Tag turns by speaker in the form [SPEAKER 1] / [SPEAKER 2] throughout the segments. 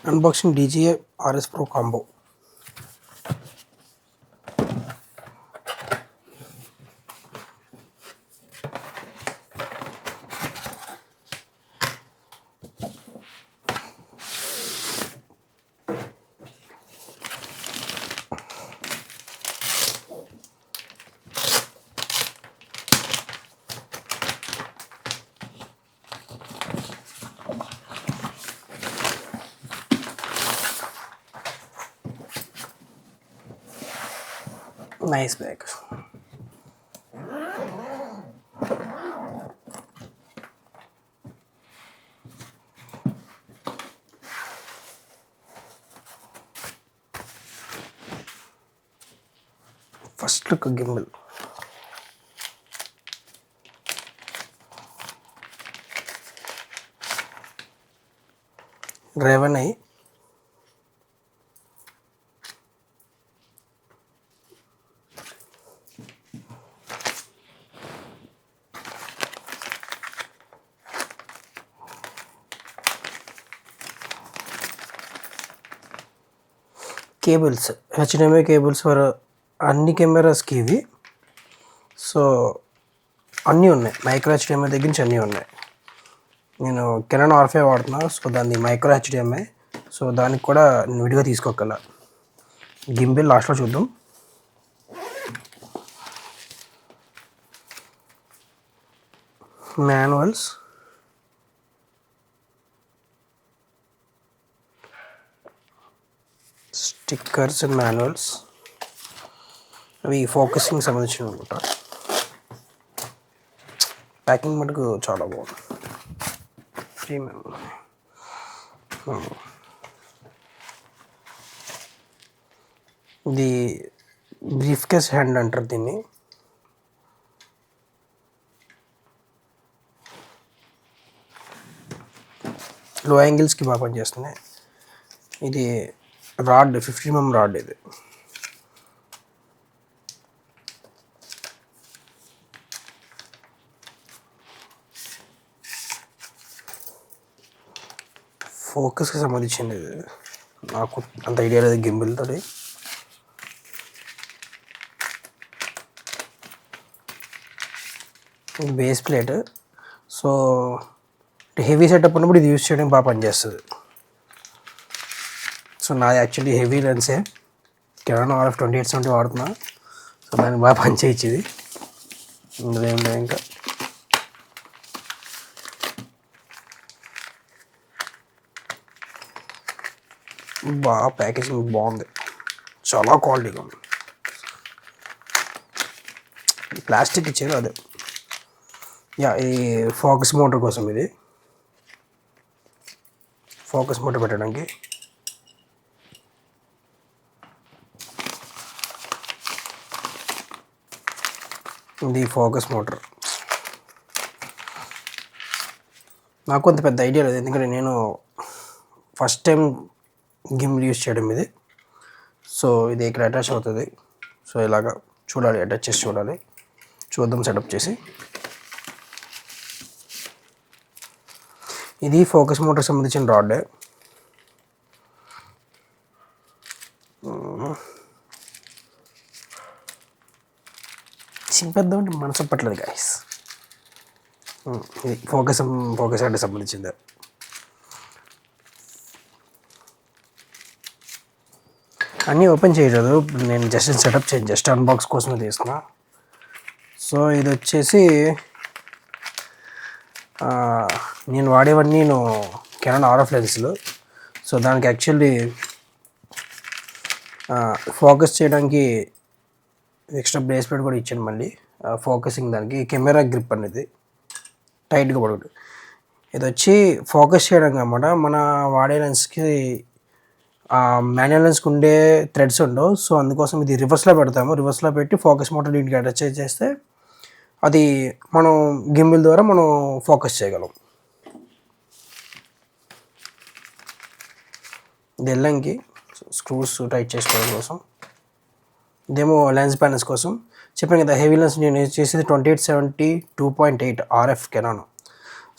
[SPEAKER 1] Unboxing DJI RS Pro combo. Nice bag. First look gimbal. Raven eye. Cables HDMI cables for అన్ని కెమెరాస్కి ఇవి. So అన్నీ ఉన్నాయి, micro HDMI దగ్గర నుంచి అన్నీ ఉన్నాయి. నేను కెనాన్ R5 వాడుతున్నా, సో దాన్ని మైక్రో హెచ్డిఎంఐ, సో దానికి కూడా నేను విడిగా తీసుకోగల. గింబిల్ లాస్ట్లో చూద్దాం. మాన్యువల్స్, స్టిక్కర్స్ అండ్ మాన్యువల్స్, అవి ఫోకసింగ్ సంబంధించిన అనమాట. ప్యాకింగ్ మటుకు చాలా బాగుంది. ఇది బ్రీఫ్ కేస్ హ్యాండ్ అంటారు దీన్ని. లో యాంగిల్స్కి బాగా పనిచేస్తుంది. ఇది రాడ్ 50mm రాడ్. ఇది ఫోకస్కి సంబంధించింది. ఇది నాకు అంత ఐడియా లేదు గింబిల్తో. ఇది base plate. So heavy setup ఉన్నప్పుడు ఇది యూజ్ చేయడం బాగా పనిచేస్తుంది. సో నాది యాక్చువల్లీ హెవీ లెన్సే, కెనాన్ RF 2870 వాడుతున్నా. సో దానికి బాగా పనిచేయచ్చు. ఇది ఇందులో ఇంకా బాగా ప్యాకేజింగ్ బాగుంది, చాలా క్వాలిటీగా ఉంది. ప్లాస్టిక్ ఇచ్చారు అదే. ఈ ఫోకస్ మోటార్ కోసం, ఇది ఫోకస్ మోటార్ పెట్టడానికి. ఇది ఫోకస్ మోటార్. నాకు అంత పెద్ద ఐడియా లేదు, ఎందుకంటే నేను ఫస్ట్ టైం గిమ్ యూజ్ చేయడం ఇది. సో ఇది ఇక్కడ అటాచ్ అవుతుంది. సో ఇలాగా చూడాలి, అటాచ్ చేసి చూడాలి. చూద్దాం సెటప్ చేసి. ఇది ఫోకస్ మోటార్ సంబంధించిన రాడ్. చింపేద్దామంటే మనసు పట్టలేదు గాయస్. ఇది ఫోకస్ అంటే సంబంధించింది. అన్నీ ఓపెన్ చేయలేదు, నేను జస్ట్ సెటప్ చేయండి, జస్ట్ అన్బాక్స్ కోసమే తీసుకున్నా. సో ఇది వచ్చేసి నేను వాడేవన్నీ కెనాన్ RF లెన్స్లు. సో దానికి యాక్చువల్లీ ఫోకస్ చేయడానికి ఎక్స్ట్రా బ్రేస్లెట్ కూడా ఇచ్చాను. మళ్ళీ ఫోకసింగ్ దానికి కెమెరా గ్రిప్ అనేది టైట్గా పడదు. ఇది వచ్చి ఫోకస్ చేయడానికి అన్నమాట. మన వాడే లెన్స్కి మాన్యువల్ లెన్స్కి ఉండే థ్రెడ్స్ ఉండవు. సో అందుకోసం ఇది రివర్స్లో పెడతాము. రివర్స్లో పెట్టి ఫోకస్ మోటార్ దీనికి అటాచ్ చేస్తే అది మనం గింబిల్ ద్వారా మనం ఫోకస్ చేయగలం. ఇది ఎల్లంకి స్క్రూస్ టైట్ చేసుకోవడం కోసం. ఇదేమో లెన్స్ ప్యానల్స్ కోసం. చెప్పాను కదా, హెవీ లెన్స్ నేను చేసేది 2870 2.8 RF కెనాన్.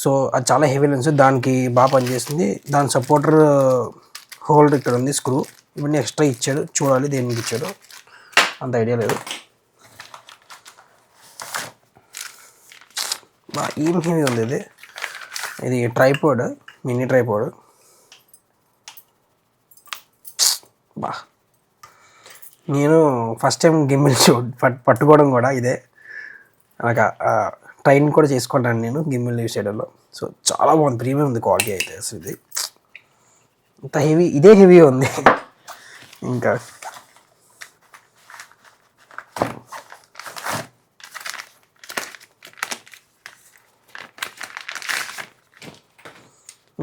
[SPEAKER 1] సో అది చాలా హెవీ లెన్స్, దానికి బాగా పనిచేస్తుంది. దాని సపోర్టర్ హోల్డర్ ఇక్కడ ఉంది, స్క్రూ ఇవన్నీ ఎక్స్ట్రా ఇచ్చాడు, చూడాలి దేనికి ఇచ్చాడు అంత ఐడియా లేదు. ఏం హెవీ ఉంది ఇది. ఇది ట్రైపోడ్, మినీ ట్రైపోడ్. నేను ఫస్ట్ టైం గిమ్మిల్ పట్టుకోవడం కూడా ఇదే. నాకు ట్రైన్ కూడా చేసుకుంటాను నేను గిమ్మిల్ యూస్ చేయడంలో. సో చాలా బాగుంది, ప్రీమియం ఉంది క్వాలిటీ అయితే. అసలు ఇది ఇంత హెవీ, ఇదే హెవీ ఉంది. ఇంకా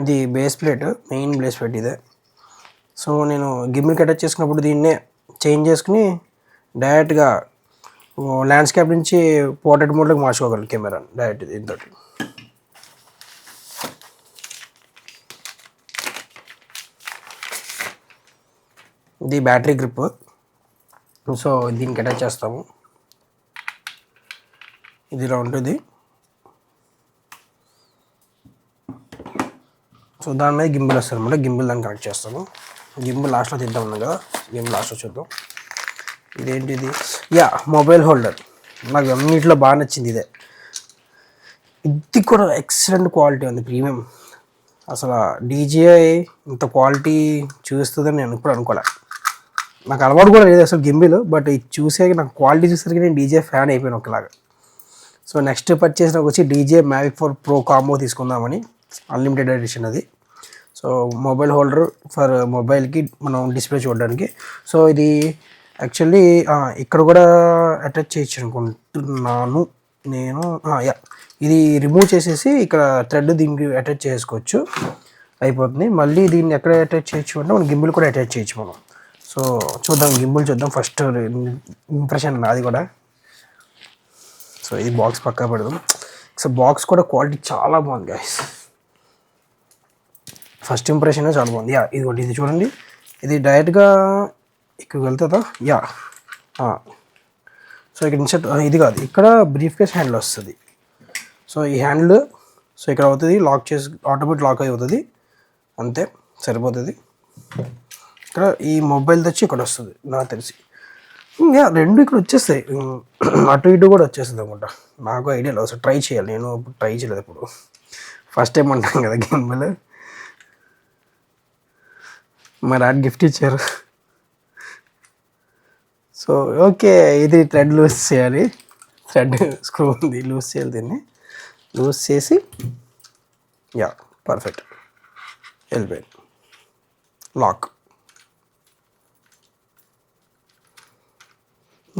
[SPEAKER 1] ఇది base plate, main base plate ఇదే. సో నేను గిమ్మిల్కి అటాచ్ చేసుకున్నప్పుడు దీన్నే చేంజ్ చేసుకుని డైరెక్ట్గా ల్యాండ్స్కేప్ నుంచి పోర్ట్రేట్ మోడ్లోకి మార్చుకోగలను కెమెరాని డైరెక్ట్ దీంతో. ఇది బ్యాటరీ గ్రిప్. సో దీనికి అటాచ్ చేస్తాము, ఇది ఇలా ఉంటుంది. సో దాని మీద గింబుల్ వస్తుంది అనమాట, గింబుల్ దాన్ని కనెక్ట్ చేస్తాను. గింబుల్ లాస్ట్లో తింటా ఉన్నాం కదా, గింబుల్ లాస్ట్లో చూద్దాం. ఇదేంటిది, మొబైల్ హోల్డర్. నాకు అన్నింటిలో బాగా నచ్చింది ఇదే. ఇది కూడా ఎక్సలెంట్ క్వాలిటీ ఉంది, ప్రీమియం. అసలు DJI ఇంత క్వాలిటీ చూస్తుందని నేను ఇప్పుడు అనుకోలే. నాకు అలవాటు కూడా లేదు అసలు గింబిల్, బట్ ఇది చూసాక నాకు క్వాలిటీ చూసేసరికి నేను DJI ఫ్యాన్ అయిపోయాను ఒకలాగా. సో నెక్స్ట్ పర్చేస్ నాకు వచ్చి DJI Mavic 4 Pro కాంబో తీసుకుందామని, అన్లిమిటెడ్ ఎడిషన్ అది. సో మొబైల్ హోల్డర్ ఫర్ మొబైల్కి మనం డిస్ప్లే చూడడానికి. సో ఇది యాక్చువల్లీ ఇక్కడ కూడా అటాచ్ చేయొచ్చు అనుకుంటున్నాను నేను. ఇది రిమూవ్ చేసేసి ఇక్కడ థ్రెడ్ దీనికి అటాచ్ చేసుకోవచ్చు, అయిపోతుంది. మళ్ళీ దీన్ని ఎక్కడ అటాచ్ చేయొచ్చు అంటే మనం గింబుల్ కూడా అటాచ్ చేయొచ్చు మనం. సో చూద్దాం, గింబుల్ చూద్దాం. ఫస్ట్ ఇంప్రెషన్ అది కూడా. సో ఇది బాక్స్ పక్కా పెడదాం. సో బాక్స్ కూడా క్వాలిటీ చాలా బాగుంది గైస్. ఫస్ట్ ఇంప్రెషన్ చాలా బాగుంది. ఇదిగోండి, ఇది చూడండి. ఇది డైరెక్ట్గా ఇక్కడ వెళ్తుందా? సో ఇక్కడ ఇన్సెట్ ఇది కాదు, ఇక్కడ బ్రీఫ్ కేస్ హ్యాండిల్ వస్తుంది. సో ఈ హ్యాండిల్ సో ఇక్కడ అవుతుంది, లాక్ చేసి ఆటోమేటిక్ లాక్ అవుతుంది, అంతే సరిపోతుంది. ఇక్కడ ఈ మొబైల్ తెచ్చి ఇక్కడ వస్తుంది నాకు తెలిసి. రెండు ఇక్కడ వచ్చేస్తాయి, అటు ఇటు కూడా వచ్చేస్తుంది అనుకుంటా. నాకు ఐడియా లేదు, అసలు ట్రై చేయాలి. నేను ట్రై చేయలేదు ఇప్పుడు, ఫస్ట్ టైం అంటాం కదా గిమ్మిల్. మా డాడీ గిఫ్ట్ ఇచ్చారు. సో ఓకే, ఇది థ్రెడ్ లూజ్ చేయాలి, థ్రెడ్ స్క్రూ ఉంది, లూజ్ చేయాలి. దీన్ని లూజ్ చేసి పర్ఫెక్ట్ వెళ్ళిపోయింది. లాక్.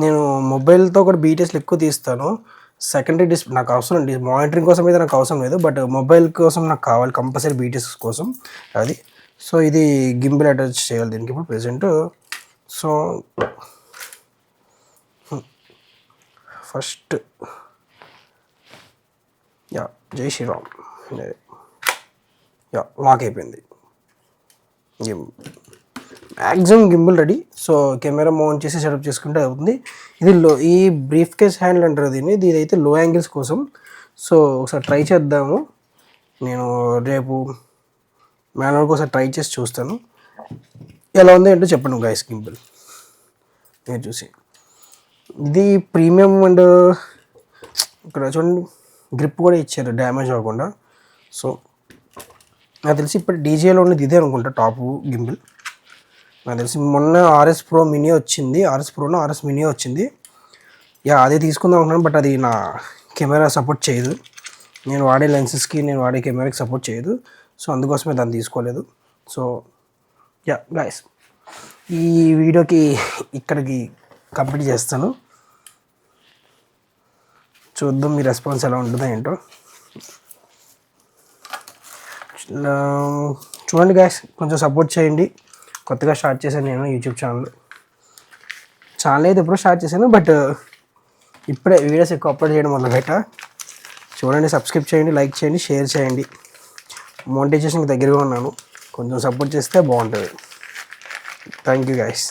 [SPEAKER 1] నేను మొబైల్తో కూడా బీటీఎస్లు ఎక్కువ తీస్తాను. సెకండరీ డిస్ప్లే నాకు అవసరం, మానిటరింగ్ కోసం అయితే నాకు అవసరం లేదు, బట్ మొబైల్ కోసం నాకు కావాలి కంపల్సరీ, బీటీఎస్ కోసం అది. సో ఇది గింబిల్ అటాచ్ చేయాలి దీనికి ఇప్పుడు ప్రెజెంట్. సో ఫస్ట్ జై శ్రీరామ్. లాక్ అయిపోయింది, maximum gimbal ready. So camera mount చేసి సెటప్ చేసుకుంటే అవుతుంది. ఇది ఈ బ్రీఫ్ కేస్ హ్యాండిల్ అంటారు దీన్ని, ఇదైతే లో యాంగిల్స్ కోసం. సో ఒకసారి ట్రై చేద్దాము. నేను రేపు మాన్యువల్కి ఒకసారి ట్రై చేసి చూస్తాను ఎలా ఉంది అంటే చెప్పండి గైస్. గింబుల్ మీరు చూసి, ఇది ప్రీమియం అండ్ ఇక్కడ చూడండి గ్రిప్ కూడా ఇచ్చారు డ్యామేజ్ అవ్వకుండా. సో నాకు తెలిసి ఇప్పుడు DJIలో ఉన్నది ఇదే అనుకుంటా టాప్ గింబుల్. నాకు తెలిసి మొన్న RS Pro Mini వచ్చింది, RS Proనో RS Mini వచ్చింది. అదే తీసుకుందాం అనుకున్నాను, బట్ అది నా కెమెరా సపోర్ట్ చేయదు. నేను వాడే లెన్సెస్కి, నేను వాడే కెమెరాకి సపోర్ట్ చేయదు. సో అందుకోసమే దాన్ని తీసుకోలేదు. సో గైస్, ఈ వీడియోకి ఇక్కడికి కంప్లీట్ చేస్తాను. చూద్దాం మీ రెస్పాన్స్ ఎలా ఉంటుందో ఏంటో. చూడండి గైస్, కొంచెం సపోర్ట్ చేయండి. కొత్తగా స్టార్ట్ చేశాను నేను యూట్యూబ్ ఛానల్ అయితే ఎప్పుడో స్టార్ట్ చేశాను, బట్ ఇప్పుడే వీడియోస్ ఎక్కువ అప్లోడ్ చేయడం మొదలుపెట్టా. చూడండి, సబ్స్క్రైబ్ చేయండి, లైక్ చేయండి, షేర్ చేయండి. మోనిటైజేషన్కి దగ్గరగా ఉన్నాను, కొంచెం సపోర్ట్ చేస్తే బాగుంటుంది. Thank you guys.